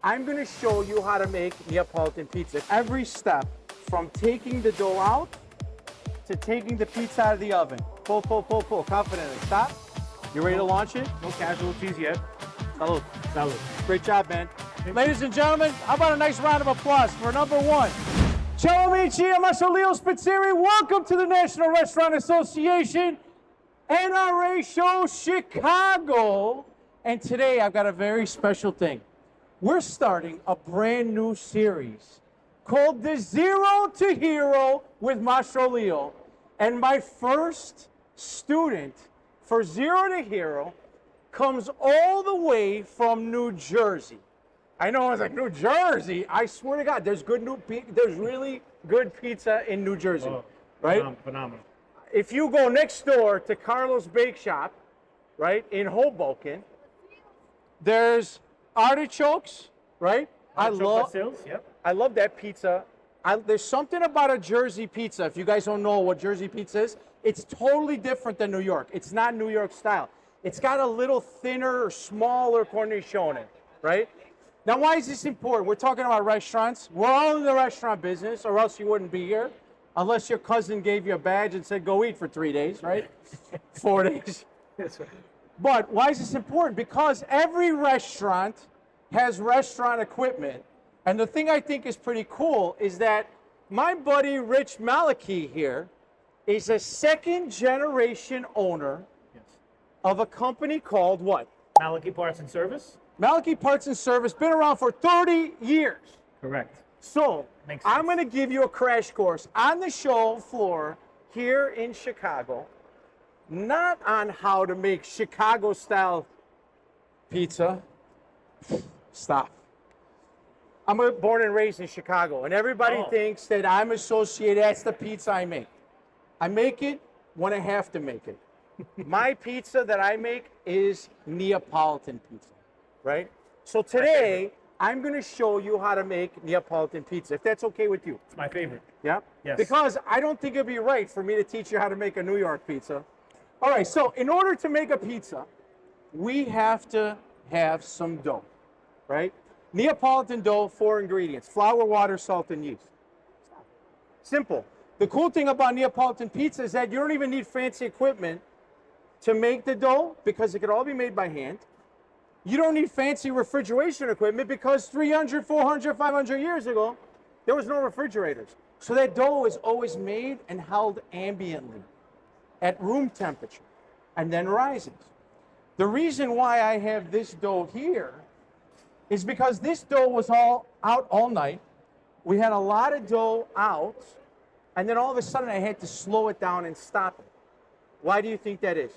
I'm gonna show you how to make Neapolitan pizza. Every step, from taking the dough out to taking the pizza out of the oven. Pull, confidently. Stop. You ready to launch it? No casualties yet. Salud. Salud. Great job, man. Ladies and gentlemen, how about a nice round of applause for number one? Ciao amici, I'm Master Leo Spizzirri. Welcome to the National Restaurant Association NRA Show Chicago. And today I've got a very special thing. We're starting a brand new series called the Zero to Hero with Master Leo. And my first student for Zero to Hero comes all the way from New Jersey. I know, I was like, New Jersey? I swear to God, there's really good pizza in New Jersey, right? Phenomenal. If you go next door to Carlos Bake Shop, right, in Hoboken, there's artichokes, right? Yep. I love that pizza. There's something about a Jersey pizza. If you guys don't know what Jersey pizza is, it's totally different than New York. It's not New York style. It's got a little thinner or smaller cornicione, right? Now, why is this important? We're talking about restaurants. We're all in the restaurant business, or else you wouldn't be here, unless your cousin gave you a badge and said, go eat for 3 days, right? 4 days. That's right. But why is this important? Because every restaurant has restaurant equipment. And the thing I think is pretty cool is that my buddy Rich Malachi here is a second-generation owner of a company called what? Malachi Parts and Service? Malachi Parts and Service, been around for 30 years. Correct. So Makes sense. I'm going to give you a crash course on the show floor here in Chicago, not on how to make Chicago-style pizza. Stop. I'm born and raised in Chicago, and everybody thinks that I'm associated, that's the pizza I make. I make it when I have to make it. My pizza that I make is Neapolitan pizza, right? So today, I'm going to show you how to make Neapolitan pizza, if that's okay with you. It's my favorite. Yeah? Yes. Because I don't think it'd be right for me to teach you how to make a New York pizza. All right, so in order to make a pizza, we have to have some dough, right? Neapolitan dough, 4 ingredients: flour, water, salt, and yeast. Simple. The cool thing about Neapolitan pizza is that you don't even need fancy equipment to make the dough, because it could all be made by hand. You don't need fancy refrigeration equipment because 300, 400, 500 years ago, there was no refrigerators. So that dough is always made and held ambiently at room temperature and then rises. The reason why I have this dough here is because this dough was all out all night. We had a lot of dough out, and then all of a sudden I had to slow it down and stop it. Why do you think that is?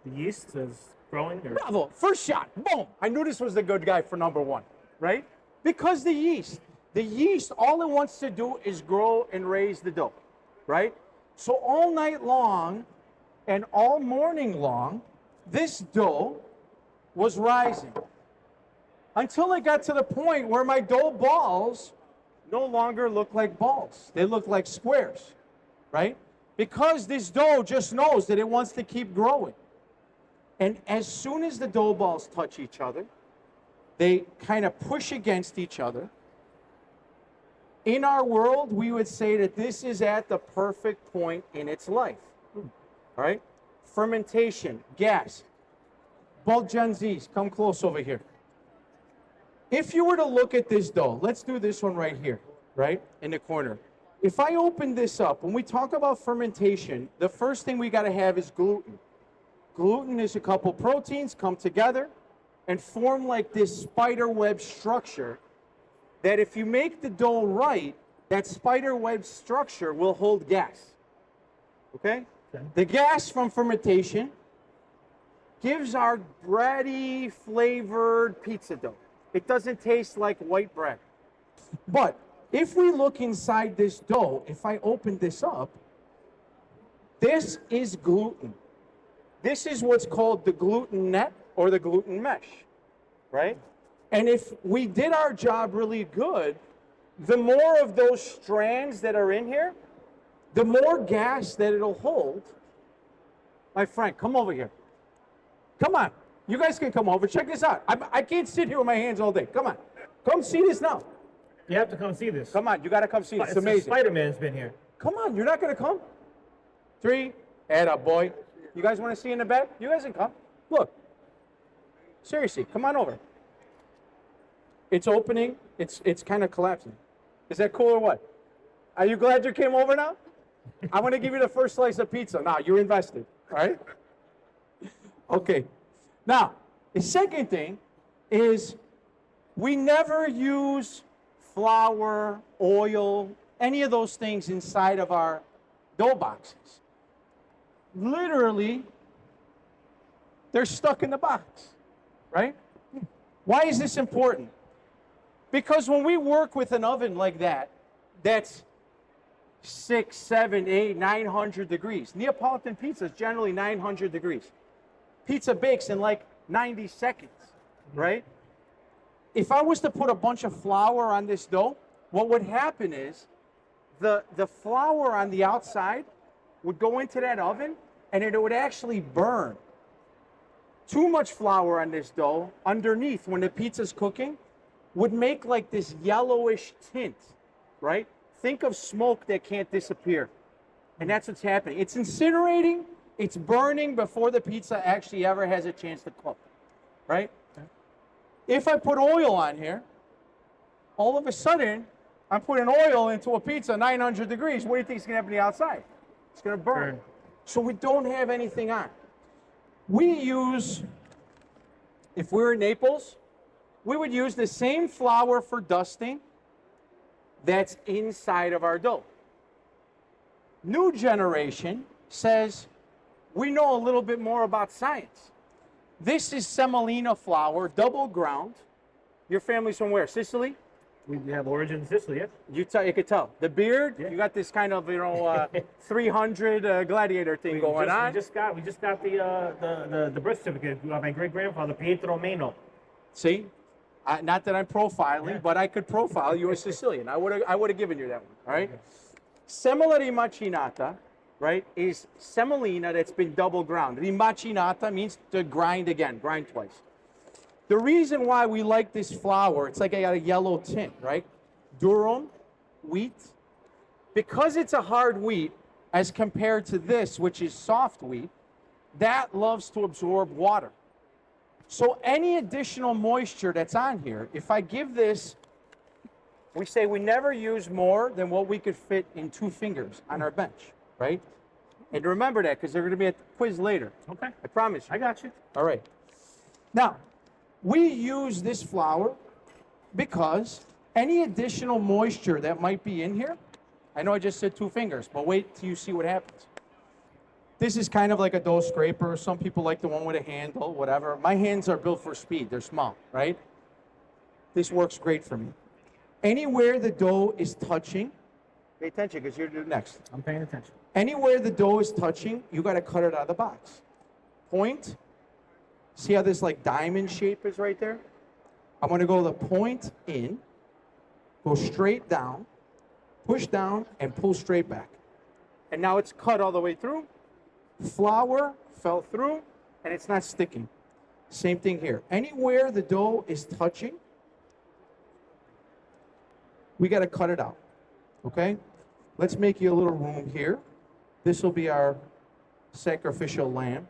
The yeast is growing? Bravo, first shot, boom. I knew this was the good guy for number one, right? Because the yeast, all it wants to do is grow and raise the dough, right? So all night long and all morning long, this dough was rising until it got to the point where my dough balls no longer look like balls. They look like squares, right? Because this dough just knows that it wants to keep growing. And as soon as the dough balls touch each other, they kind of push against each other. In our world, we would say that this is at the perfect point in its life. All right? Fermentation, gas. Both Gen Zs, come close over here. If you were to look at this dough, let's do this one right here, right, in the corner. If I open this up, when we talk about fermentation, the first thing we got to have is gluten. Gluten is a couple proteins come together and form like this spider web structure that if you make the dough right, that spider web structure will hold gas. Okay? The gas from fermentation gives our bready flavored pizza dough. It doesn't taste like white bread. But if we look inside this dough, if I open this up, this is gluten. This is what's called the gluten net or the gluten mesh, right? And if we did our job really good, the more of those strands that are in here, the more gas that it'll hold. My friend, come over here. Come on. You guys can come over. Check this out. I can't sit here with my hands all day. Come on. Come see this now. You have to come see this. Come on, you got to come see this. It's amazing. Spider-Man's been here. Come on, you're not going to come? 3, atta boy. You guys want to see in the back? You guys can come. Look. Seriously, come on over. It's opening. It's kind of collapsing. Is that cool or what? Are you glad you came over now? I'm going to give you the first slice of pizza. Now, you're invested, all right? Okay. Now, the second thing is we never use flour, oil, any of those things inside of our dough boxes. Literally, they're stuck in the box, right? Why is this important? Because when we work with an oven like that, that's 6, 7, 8, 900 degrees. Neapolitan pizza is generally 900 degrees. Pizza bakes in like 90 seconds, right? If I was to put a bunch of flour on this dough, what would happen is the flour on the outside would go into that oven and it would actually burn. Too much flour on this dough underneath when the pizza's cooking would make like this yellowish tint, right? Think of smoke that can't disappear. And that's what's happening. It's incinerating, it's burning before the pizza actually ever has a chance to cook, right? If I put oil on here, all of a sudden, I'm putting oil into a pizza 900 degrees. What do you think is going to happen to the outside? It's going to burn. So we don't have anything on. We use, if we were in Naples, we would use the same flour for dusting that's inside of our dough. New generation says we know a little bit more about science. This is semolina flour, double ground. Your family's from where? Sicily? We have origin in Sicily, yeah? You could tell. The beard, Yeah. you got this kind of 300 gladiator thing going on. We just got the birth certificate of my great grandfather Pietro Meno. See, not that I'm profiling, Yeah. but I could profile you as Sicilian. I would have given you that one. All right. Semola rimacinata, right, is semolina that's been double ground. Rimacinata means to grind again, grind twice. The reason why we like this flour, it's like I got a yellow tint, right? Durum, wheat. Because it's a hard wheat, as compared to this, which is soft wheat, that loves to absorb water. So any additional moisture that's on here, if I give this, we say we never use more than what we could fit in 2 fingers on our bench, right? And remember that, because they're going to be at the quiz later. Okay. I promise you. I got you. All right. Now, we use this flour because any additional moisture that might be in here, I know I just said 2 fingers, but wait till you see what happens. This is kind of like a dough scraper. Some people like the one with a handle, whatever. My hands are built for speed. They're small, right? This works great for me. Anywhere the dough is touching, pay attention because you're next. I'm paying attention. Anywhere the dough is touching, you got to cut it out of the box. Point. See how this like diamond shape is right there? I'm going to go the point in, go straight down, push down, and pull straight back. And now it's cut all the way through. Flour fell through, and it's not sticking. Same thing here. Anywhere the dough is touching, we got to cut it out. Okay? Let's make you a little room here. This will be our sacrificial lamb.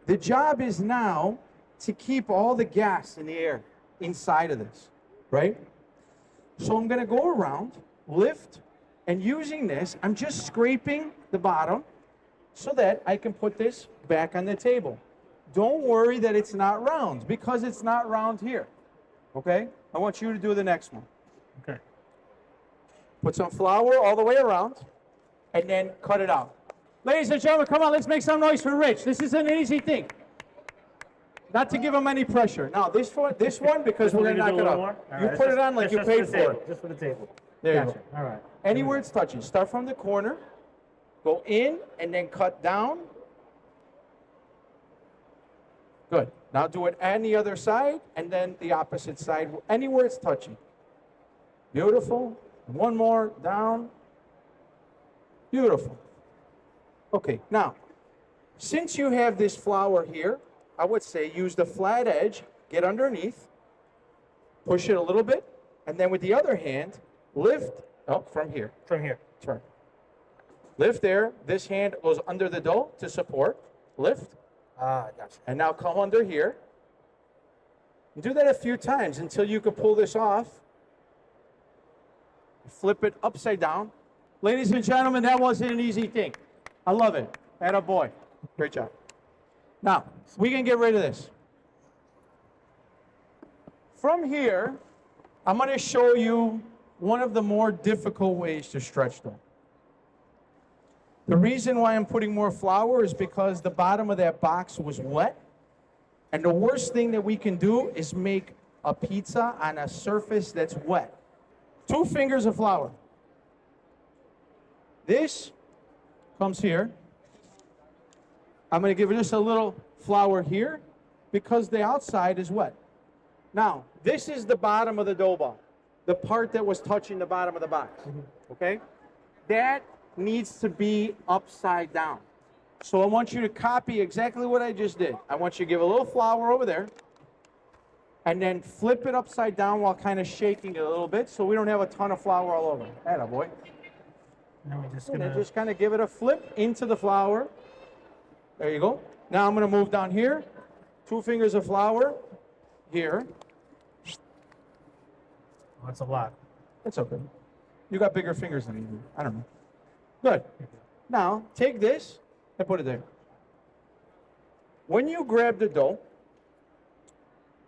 The job is now to keep all the gas in the air inside of this, right? So I'm going to go around, lift, and using this, I'm just scraping the bottom so that I can put this back on the table. Don't worry that it's not round, because it's not round here, okay? I want you to do the next one. Okay. Put some flour all the way around, and then cut it out. Ladies and gentlemen, come on, let's make some noise for Rich. This is an easy thing. Not to give him any pressure. Now, this one, because we're going to knock it up. You put it on like you paid for it. Just for the table. There you Gotcha. go. All right. Anywhere it's touching. Start from the corner, go in, and then cut down. Good. Now do it on the other side, and then the opposite side, anywhere it's touching. Beautiful. One more, down. Beautiful. Okay, now, since you have this flour here, I would say use the flat edge, get underneath, push it a little bit, and then with the other hand, lift, from here, From here. turn. Lift there, this hand goes under the dough to support, lift, Ah, gotcha. and now come under here. Do that a few times until you can pull this off. Flip it upside down. Ladies and gentlemen, that wasn't an easy thing. I love it. Atta boy. Great job. Now, we can get rid of this. From here, I'm going to show you one of the more difficult ways to stretch dough. The reason why I'm putting more flour is because the bottom of that box was wet. And the worst thing that we can do is make a pizza on a surface that's wet. 2 fingers of flour. This comes here. I'm going to give it just a little flour here because the outside is wet. Now, this is the bottom of the dough ball, the part that was touching the bottom of the box, okay? That needs to be upside down. So I want you to copy exactly what I just did. I want you to give a little flour over there and then flip it upside down while kind of shaking it a little bit so we don't have a ton of flour all over. Atta boy. Now we're just And gonna. then just kind of give it a flip into the flour. There you go. Now I'm going to move down here. 2 fingers of flour here. Oh, that's a lot. That's okay. You got bigger fingers than me. I don't know. Good. Now, take this and put it there. When you grab the dough,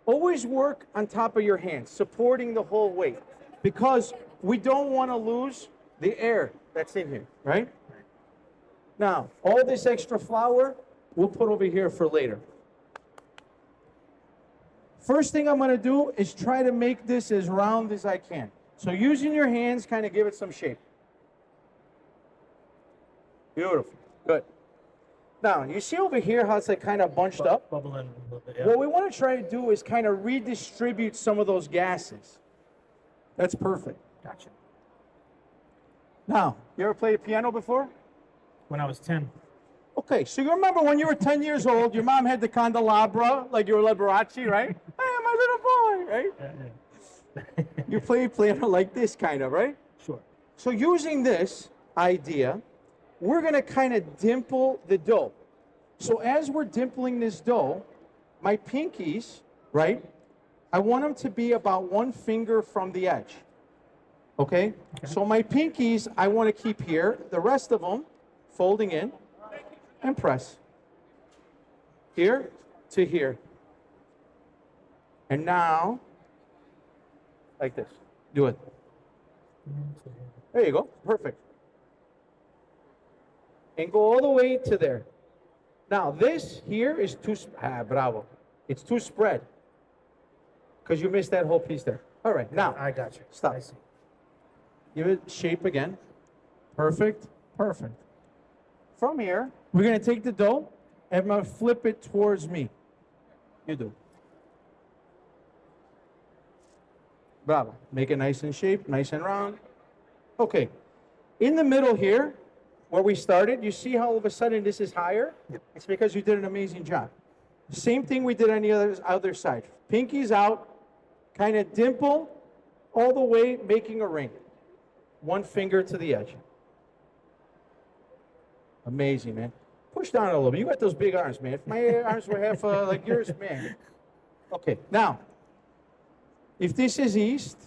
always work on top of your hands, supporting the whole weight, because we don't want to lose the air that's in here, right? Now, all this extra flour, we'll put over here for later. First thing I'm going to do is try to make this as round as I can. So using your hands, kind of give it some shape. Beautiful. Good. Now, you see over here how it's like kind of bunched up? Bubbling a little bit. Yeah. What we want to try to do is kind of redistribute some of those gases. That's perfect. Gotcha. Now, you ever played a piano before? When I was 10. Okay, so you remember when you were 10 years old, your mom had the candelabra, like you were Liberace, right? Hey, my little boy, right? Yeah. You play piano like this kind of, right? Sure. So using this idea, we're going to kind of dimple the dough. So as we're dimpling this dough, my pinkies, right, I want them to be about 1 finger from the edge. Okay? So my pinkies, I want to keep here. The rest of them, folding in and press. Here to here. And now, like this. Do it. There you go. Perfect. And go all the way to there. Now, this here is too, bravo. It's too spread. Because you missed that whole piece there. All right, now, I got you. stop. I see. Give it shape again. Perfect, perfect. From here, we're going to take the dough and I'm going to flip it towards me. You do. Bravo. Make it nice and shaped, nice and round. Okay. In the middle here, where we started, you see how all of a sudden this is higher? Yep. It's because you did an amazing job. Same thing we did on the other side. Pinkies out, kind of dimple all the way, making a ring. 1 finger to the edge. Amazing, man. Push down a little bit. You got those big arms, man. If my arms were half like yours, man. Okay, now, if this is east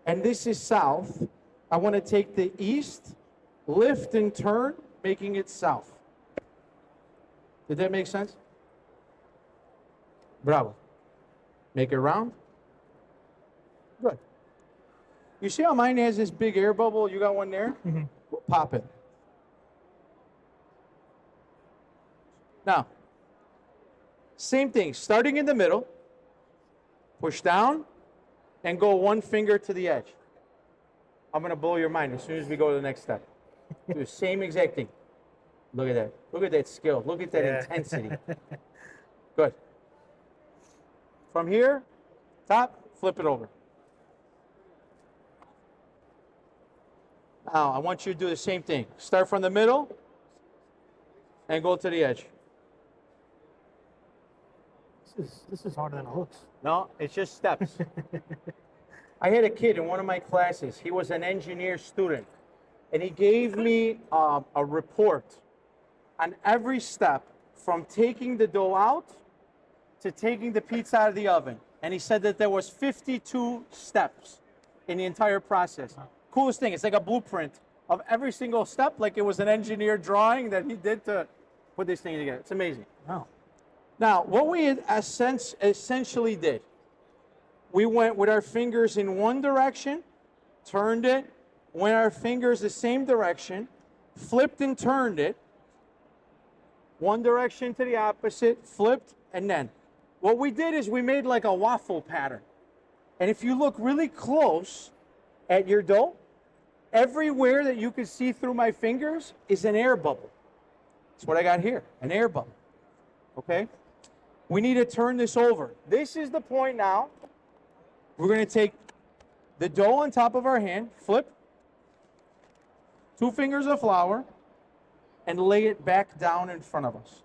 and this is south, I want to take the east, lift and turn, making it south. Did that make sense? Bravo. Make it round. Good. You see how mine has this big air bubble? You got one there? Mm-hmm. Pop it. Now, same thing. Starting in the middle, push down, and go 1 finger to the edge. I'm going to blow your mind as soon as we go to the next step. Do the same exact thing. Look at that. Look at that skill. Look at that intensity. Good. From here, top, flip it over. Now, I want you to do the same thing. Start from the middle and go to the edge. This is harder than it looks. No, it's just steps. I had a kid in one of my classes. He was an engineer student, and he gave me a report on every step from taking the dough out to taking the pizza out of the oven. And he said that there was 52 steps in the entire process. Coolest thing, it's like a blueprint of every single step, like it was an engineer drawing that he did to put this thing together. It's amazing. Wow. Now, what we essentially did, we went with our fingers in one direction, turned it, went our fingers the same direction, flipped and turned it, one direction to the opposite, flipped, and then. What we did is we made like a waffle pattern. And if you look really close at your dough, everywhere that you can see through my fingers is an air bubble. That's what I got here, an air bubble. Okay? We need to turn this over. This is the point now. We're going to take the dough on top of our hand, flip, 2 fingers of flour, and lay it back down in front of us.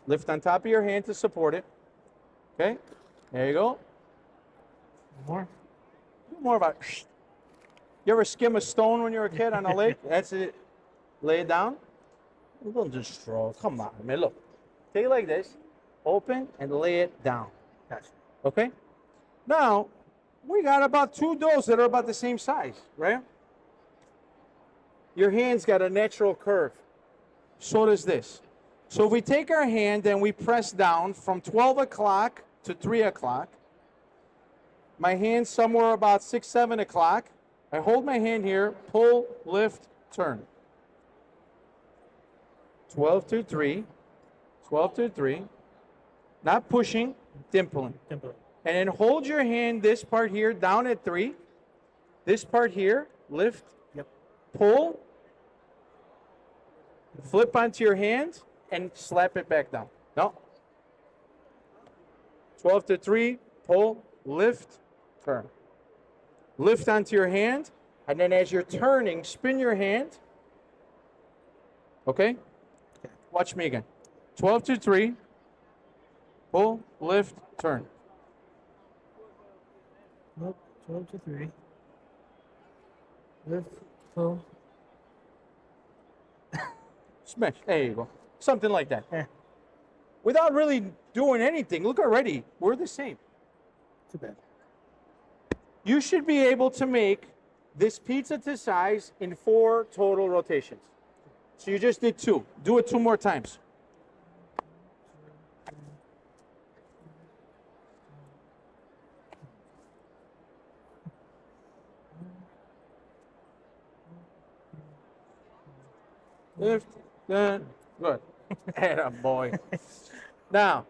Lift on top of your hand to support it. Okay? There you go. More? More about it. You ever skim a stone when you were a kid on a lake? That's it. Lay it down. Don't just throw. Come on, man. Look. Take it like this. Open and lay it down. Gotcha. Okay? Now, we got about 2 doughs that are about the same size, right? Your hand's got a natural curve. So does this. So if we take our hand and we press down from 12 o'clock to 3 o'clock, my hand's somewhere about 6, 7 o'clock. I hold my hand here, pull, lift, turn. 12 to 3, 12 to 3. Not pushing, dimpling. Simple. And then hold your hand, this part here, down at 3. This part here, lift, Yep. pull, flip onto your hand, and slap it back down. No. 12 to 3, pull, lift, turn. Lift onto your hand, and then as you're turning, spin your hand. Okay? Watch me again. 12 to 3, pull, lift, turn. Nope. 12 to 3. Lift, pull. Smash. There you go. Something like that. Eh, Without really doing anything. Look already, we're the same. too bad. You should be able to make this pizza to size in 4 total rotations. So you just did 2. Do it 2 more times. Lift, good. Atta boy. Now,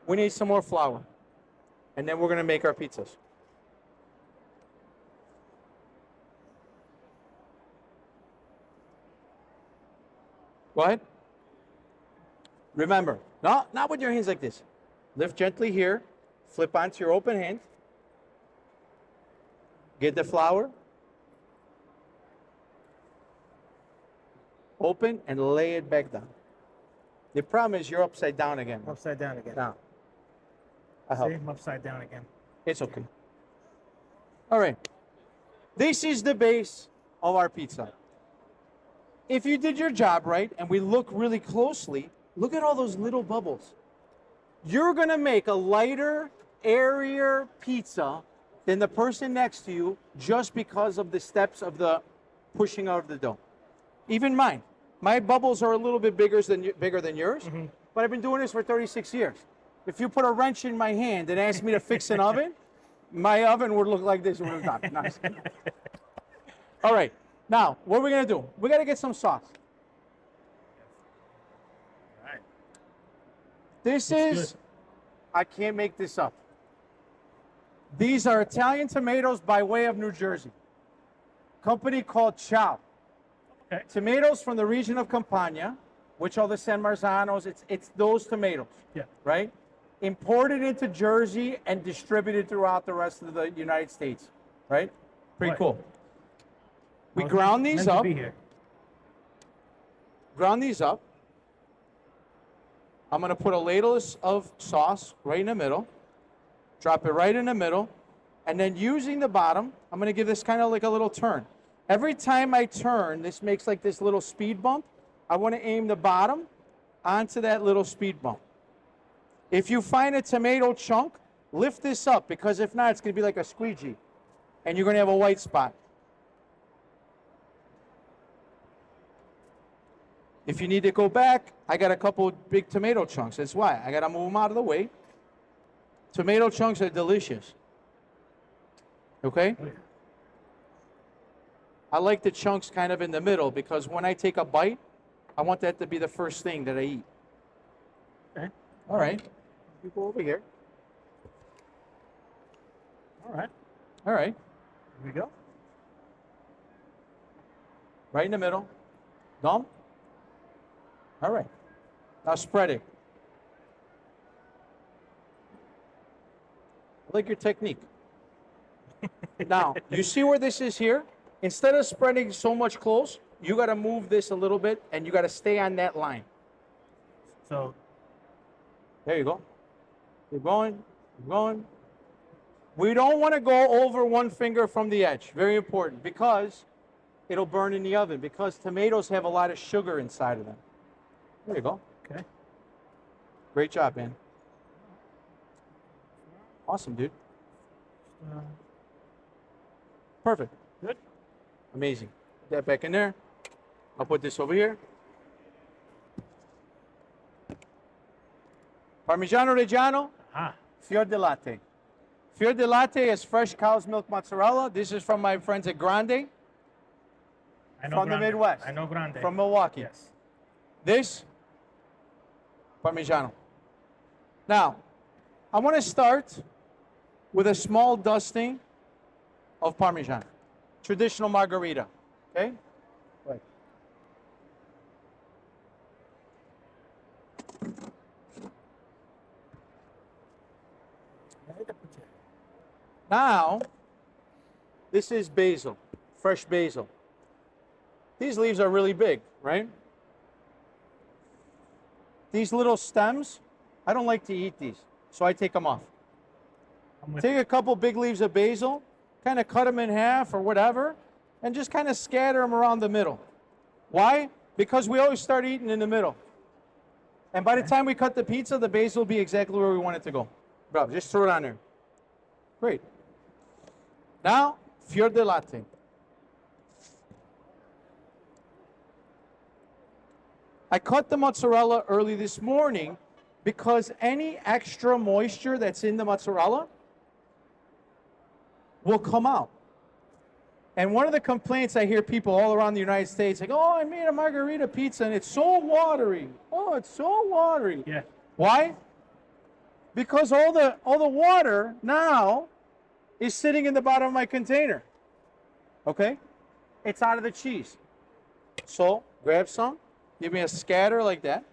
we need some more flour. And then we're going to make our pizzas. Go ahead. Remember, not with your hands like this. Lift gently here. Flip onto your open hand. Get the flour. Open and lay it back down. The problem is you're upside down again. Upside down again. Now, I help. See, I'm upside down again. It's okay. All right. This is the base of our pizza. If you did your job right and we look really closely, look at all those little bubbles. You're going to make a lighter, airier pizza than the person next to you just because of the steps of the pushing out of the dough. Even mine. My bubbles are a little bit bigger than yours, but I've been doing this for 36 years. If you put a wrench in my hand and ask me to fix an oven, my oven would look like this when it's done. Nice. All right. Now, what are we going to do? We got to get some sauce. All right. This is, I can't make this up. These are Italian tomatoes by way of New Jersey. Company called Ciao. Okay. Tomatoes from the region of Campania, which are the San Marzanos. It's those tomatoes. Yeah. Right? Imported into Jersey and distributed throughout the rest of the United States. Right? Pretty Right. cool. We I was ground meant these to up. be here. Ground these up. I'm going to put a ladle of sauce right in the middle, drop it right in the middle, and then using the bottom, I'm going to give this kind of like a little turn. Every time I turn, this makes like this little speed bump. I want to aim the bottom onto that little speed bump. If you find a tomato chunk, lift this up, because if not, it's going to be like a squeegee, and you're going to have a white spot. If you need to go back, I got a couple big tomato chunks. That's why. I got to move them out of the way. Tomato chunks are delicious. Okay? I like the chunks kind of in the middle, because when I take a bite, I want that to be the first thing that I eat. Okay. All right. You go over here. All right. All right. Here we go. Right in the middle. Done. All right. Now spread it. I like your technique. Now, you see where this is here? Instead of spreading so much close, you got to move this a little bit, and you got to stay on that line. So there you go. Keep going. Keep going. We don't want to go over one finger from the edge. Very important, because it'll burn in the oven, because tomatoes have a lot of sugar inside of them. There you go. okay. Great job, man. Awesome, dude. Perfect. Good. Amazing. Put that back in there. I'll put this over here. Parmigiano Reggiano, Fior di Latte. Fior di Latte is fresh cow's milk mozzarella. This is from my friends at Grande. I know From the Grande. Midwest. I know Grande. From Milwaukee. Yes. This, Parmigiano. Now, I want to start with a small dusting of Parmesan. Traditional margarita, okay? Right. Now, this is basil, fresh basil. These leaves are really big, right? These little stems, I don't like to eat these, so I take them off. Take a couple big leaves of basil, kind of cut them in half or whatever, and just kind of scatter them around the middle. Why? Because we always start eating in the middle. And by the time we cut the pizza, the basil will be exactly where we want it to go. Bro, just throw it on there. Great. Now, Fior di Latte. I cut the mozzarella early this morning because any extra moisture that's in the mozzarella will come out. And one of the complaints I hear people all around the United States, like, oh, I made a margarita pizza and it's so watery. Oh, it's so watery. Yeah. Why? Because all the water now is sitting in the bottom of my container. Okay? It's out of the cheese. So grab some, give me a scatter like that.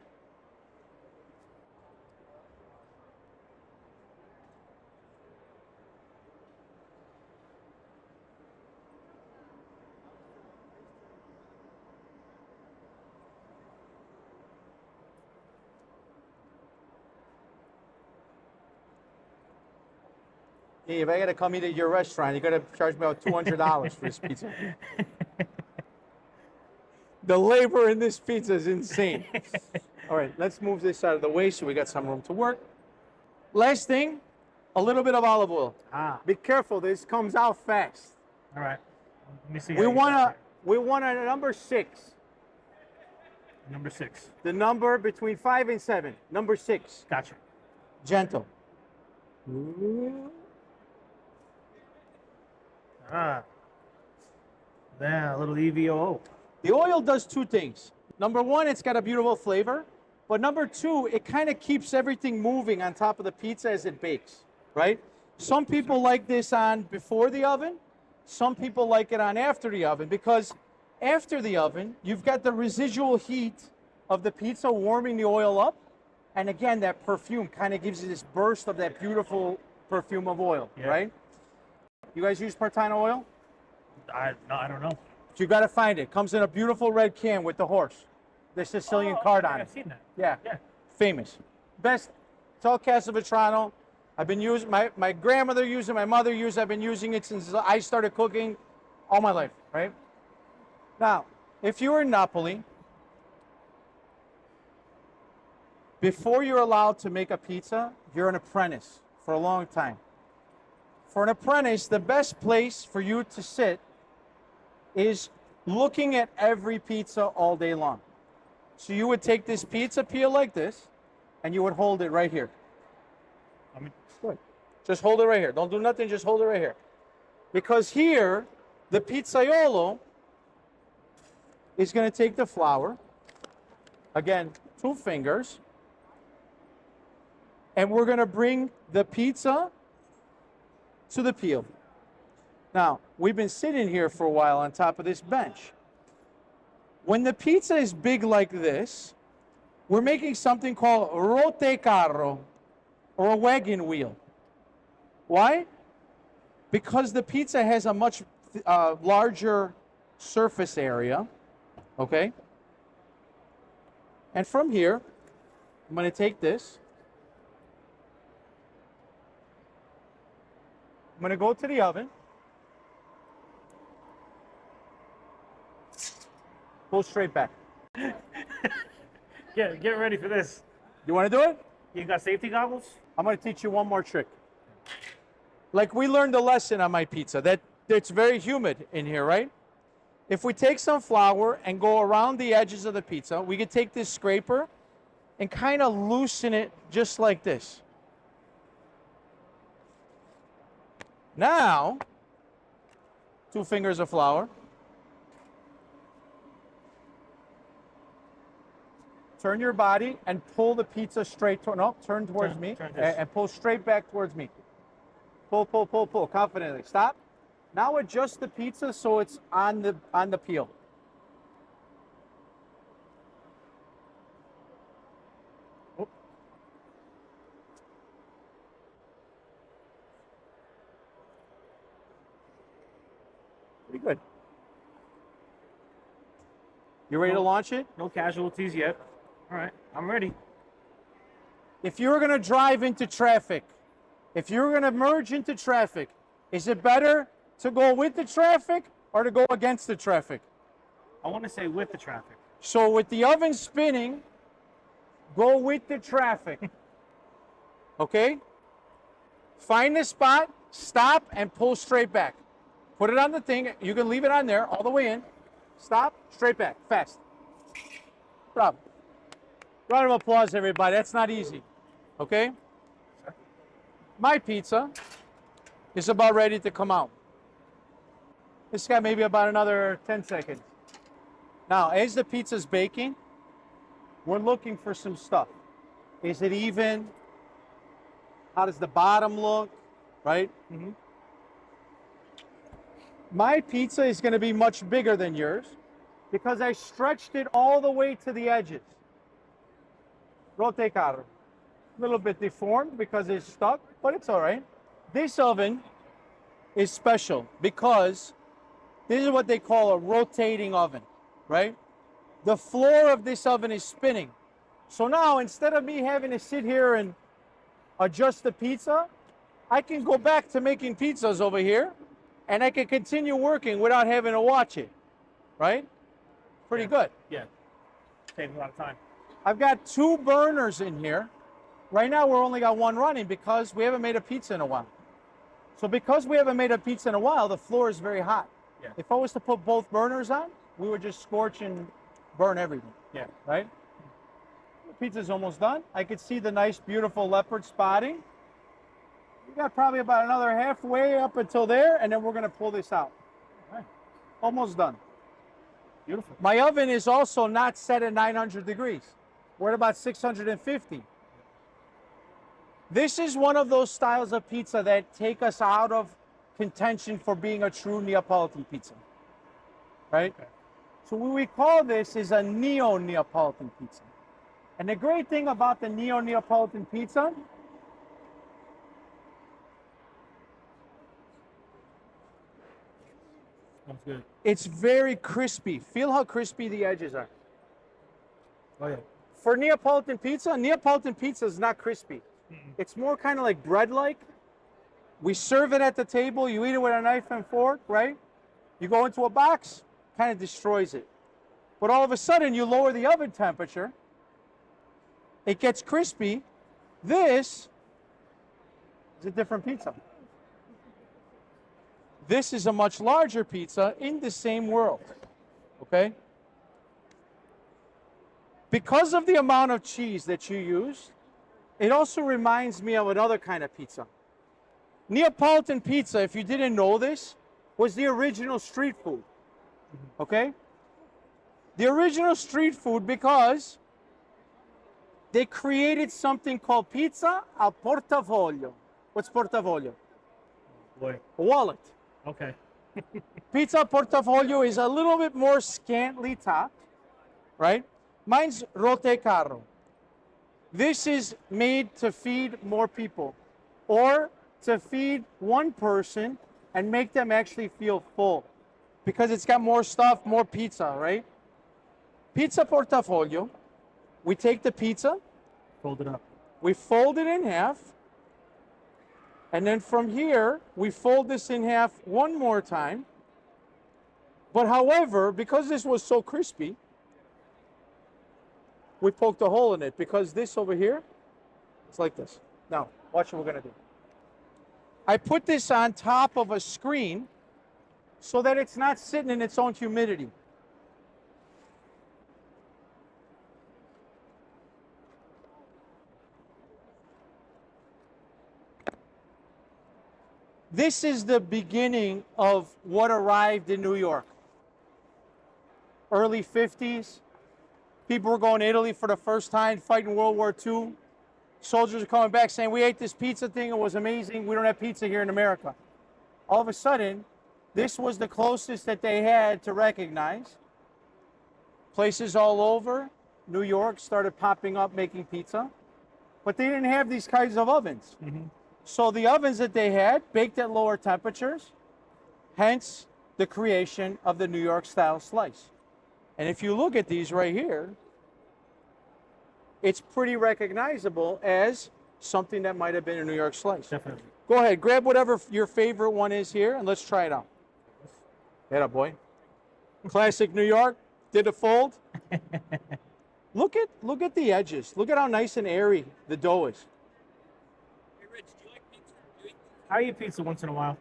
Hey, if I gotta come eat at your restaurant, you gotta charge me about $200 for this pizza. The labor in this pizza is insane. All right, let's move this out of the way so we got some room to work. Last thing, a little bit of olive oil. Be careful, this comes out fast. All right. Let me see. We want a number 6. Number 6. The number between 5 and 7. Number 6. Gotcha. Gentle. Yeah, a little EVO. The oil does 2 things. Number 1, it's got a beautiful flavor. But number 2, it kind of keeps everything moving on top of the pizza as it bakes, right? Some people like this on before the oven. Some people like it on after the oven, because after the oven, you've got the residual heat of the pizza warming the oil up. And again, that perfume kind of gives you this burst of that beautiful perfume of oil, right? You guys use Partano oil? I don't know. You got to find it. Comes in a beautiful red can with the horse, the Sicilian card on I've it. seen that. Yeah. famous. Best, it's all Castelvetrano. I've been using, my grandmother used it, my mother used it, I've been using it since I started cooking all my life, right? Now, if you're in Napoli, before you're allowed to make a pizza, you're an apprentice for a long time. For an apprentice, the best place for you to sit is looking at every pizza all day long. So you would take this pizza peel like this, and you would hold it right here. Good. Just hold it right here. Don't do nothing, just hold it right here. Because here, the pizzaiolo is going to take the flour, again, 2 fingers, and we're going to bring the pizza to the peel. Now, we've been sitting here for a while on top of this bench. When the pizza is big like this, we're making something called rote carro, or a wagon wheel. Why? Because the pizza has a much larger surface area, okay? And from here, I'm going to take this. I'm going to go to the oven. Pull straight back. Get ready for this. You want to do it? You got safety goggles? I'm going to teach you one more trick. Like we learned a lesson on my pizza that it's very humid in here, right? If we take some flour and go around the edges of the pizza, we could take this scraper and kind of loosen it just like this. Now, 2 fingers of flour. Turn your body and pull the pizza straight toward, no, turn towards me and pull straight back towards me. Pull, pull, pull, pull, confidently. Stop. Now adjust the pizza so it's on the peel. Oh. Pretty good. You ready to launch it? No casualties yet. All right, I'm ready. If you're going to drive into traffic, if you're going to merge into traffic, is it better to go with the traffic or to go against the traffic? I want to say with the traffic. So with the oven spinning, go with the traffic. Okay? Find the spot, stop, and pull straight back. Put it on the thing. You can leave it on there all the way in. Stop, straight back, fast. Round of applause, everybody. That's not easy. Okay? My pizza is about ready to come out. This got maybe about another 10 seconds. Now, as the pizza's baking, we're looking for some stuff. Is it even? How does the bottom look? Right? Mm-hmm. My pizza is going to be much bigger than yours because I stretched it all the way to the edges. Rote carro. A little bit deformed because it's stuck, but it's all right. This oven is special because this is what they call a rotating oven, right? The floor of this oven is spinning. So now instead of me having to sit here and adjust the pizza, I can go back to making pizzas over here and I can continue working without having to watch it, right? Pretty good. Yeah, saves a lot of time. I've got 2 burners in here. Right now, we're only got 1 running because we haven't made a pizza in a while. So because we haven't made a pizza in a while, the floor is very hot. Yeah. If I was to put both burners on, we would just scorch and burn everything. Yeah. Right? The pizza's almost done. I could see the nice, beautiful leopard spotting. We got probably about another halfway up until there, and then we're going to pull this out. All right. Almost done. Beautiful. My oven is also not set at 900 degrees. We're at about 650. This is one of those styles of pizza that take us out of contention for being a true Neapolitan pizza, right? Okay. So what we call this is a neo-Neapolitan pizza. And the great thing about the neo-Neapolitan pizza, Sounds good. it's very crispy. Feel how crispy the edges are. Oh yeah. For Neapolitan pizza is not crispy. It's more kind of like bread-like. We serve it at the table. You eat it with a knife and fork, right? You go into a box, kind of destroys it. But all of a sudden, you lower the oven temperature. It gets crispy. This is a different pizza. This is a much larger pizza in the same world, okay? Because of the amount of cheese that you use, it also reminds me of another kind of pizza. Neapolitan pizza, if you didn't know this, was the original street food, okay? The original street food because they created something called pizza al portafoglio. What's portafoglio? Boy. A wallet. Okay. Pizza portafoglio is a little bit more scantily topped, right? Mine's rote carro. This is made to feed more people or to feed one person and make them actually feel full because it's got more stuff, more pizza, right? Pizza portafoglio, we take the pizza, Fold it up. we fold it in half, and then from here, we fold this in half one more time. But however, because this was so crispy, we poked a hole in it because this over here, it's like this. Now, watch what we're gonna do. I put this on top of a screen so that it's not sitting in its own humidity. This is the beginning of what arrived in New York. Early 50s, people were going to Italy for the first time, fighting World War II. Soldiers are coming back saying, we ate this pizza thing, it was amazing, we don't have pizza here in America. All of a sudden, this was the closest that they had to recognize. Places all over New York started popping up making pizza, but they didn't have these kinds of ovens. So the ovens that they had baked at lower temperatures, hence the creation of the New York style slice. And if you look at these right here, it's pretty recognizable as something that might have been a New York slice. Definitely. Go ahead, grab whatever your favorite one is here and let's try it out. Get up, boy. Classic New York, did a fold. Look at the edges. Look at how nice and airy the dough is. I eat pizza once in a while.